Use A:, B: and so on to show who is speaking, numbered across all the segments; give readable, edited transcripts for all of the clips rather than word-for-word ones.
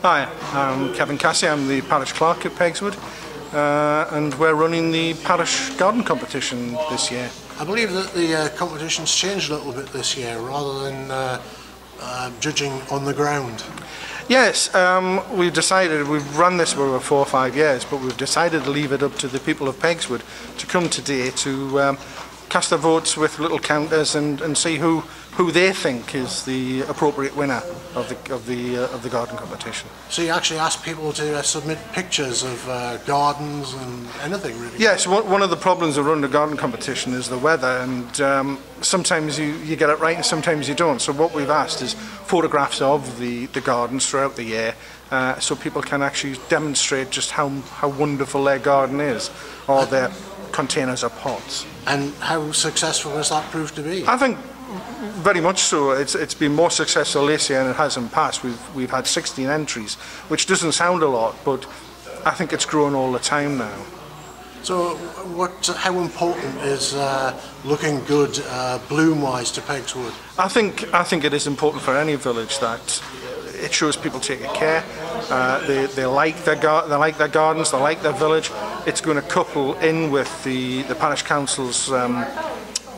A: Hi, I'm Kevin Cassie. I'm the parish clerk at Pegswood, and we're running the parish garden competition this year.
B: I believe that the competition's changed a little bit this year, rather than judging on the ground.
A: Yes, we've run this for over 4 or 5 years, but we've decided to leave it up to the people of Pegswood to come today to cast their votes with little counters and see who they think is the appropriate winner of the garden competition.
B: So you actually ask people to submit pictures of gardens and anything, really?
A: Yes, one of the problems of running a garden competition is the weather, and sometimes you get it right and sometimes you don't. So what we've asked is photographs of the gardens throughout the year, so people can actually demonstrate just how wonderful their garden is, or their containers or pots.
B: And how successful has that proved to be?
A: I think very much so. It's been more successful this year than it has in past. We've had 16 entries, which doesn't sound a lot, but I think it's growing all the time now.
B: So how important is looking good bloom-wise to Pegswood?
A: I think it is important for any village that it shows people taking care. They like their gardens, they like their village. It's going to couple in with the parish council's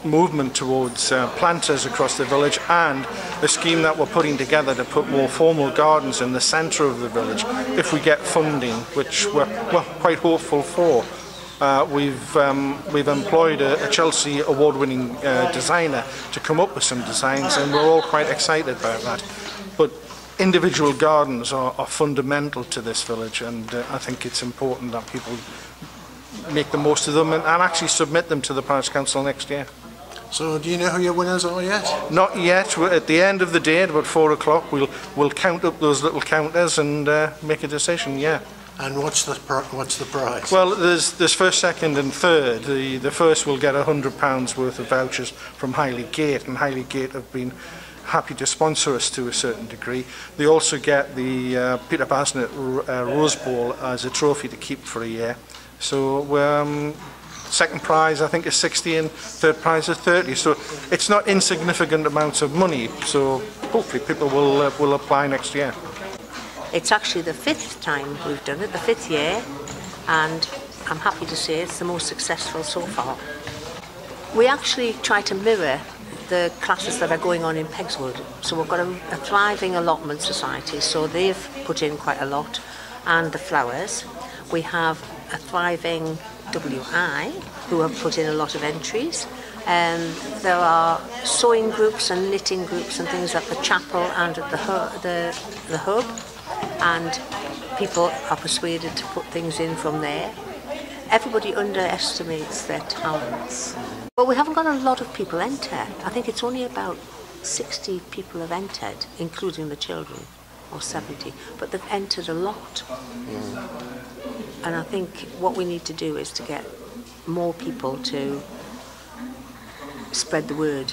A: movement towards planters across the village, and the scheme that we're putting together to put more formal gardens in the centre of the village if we get funding, which we're quite hopeful for. We've employed a Chelsea award-winning designer to come up with some designs, and we're all quite excited about that. But individual gardens are fundamental to this village, and I think it's important that people make the most of them and actually submit them to the parish council next year.
B: So do you know who your winners are yet?
A: Not yet. At the end of the day, at about 4 o'clock, we'll count up those little counters and make a decision. Yeah.
B: And what's the prize?
A: Well, there's first, second, and third. The first will get £100 worth of vouchers from Highly Gate, and Highly Gate have been happy to sponsor us to a certain degree. They also get the Peter Basnett Rose Bowl as a trophy to keep for a year. So second prize I think is 60 and third prize is 30. So it's not insignificant amounts of money. So hopefully people will apply next year.
C: It's actually the 5th time we've done it, the 5th year, and I'm happy to say it's the most successful so far. We actually try to mirror the classes that are going on in Pegswood. So we've got a thriving allotment society, so they've put in quite a lot, and the flowers. We have a thriving WI who have put in a lot of entries. There are sewing groups and knitting groups and things at the chapel and at the hub, and people are persuaded to put things in from there. Everybody underestimates their talents. But we haven't got a lot of people enter. I think it's only about 60 people have entered, including the children, or 70, but they've entered a lot. And I think what we need to do is to get more people to spread the word.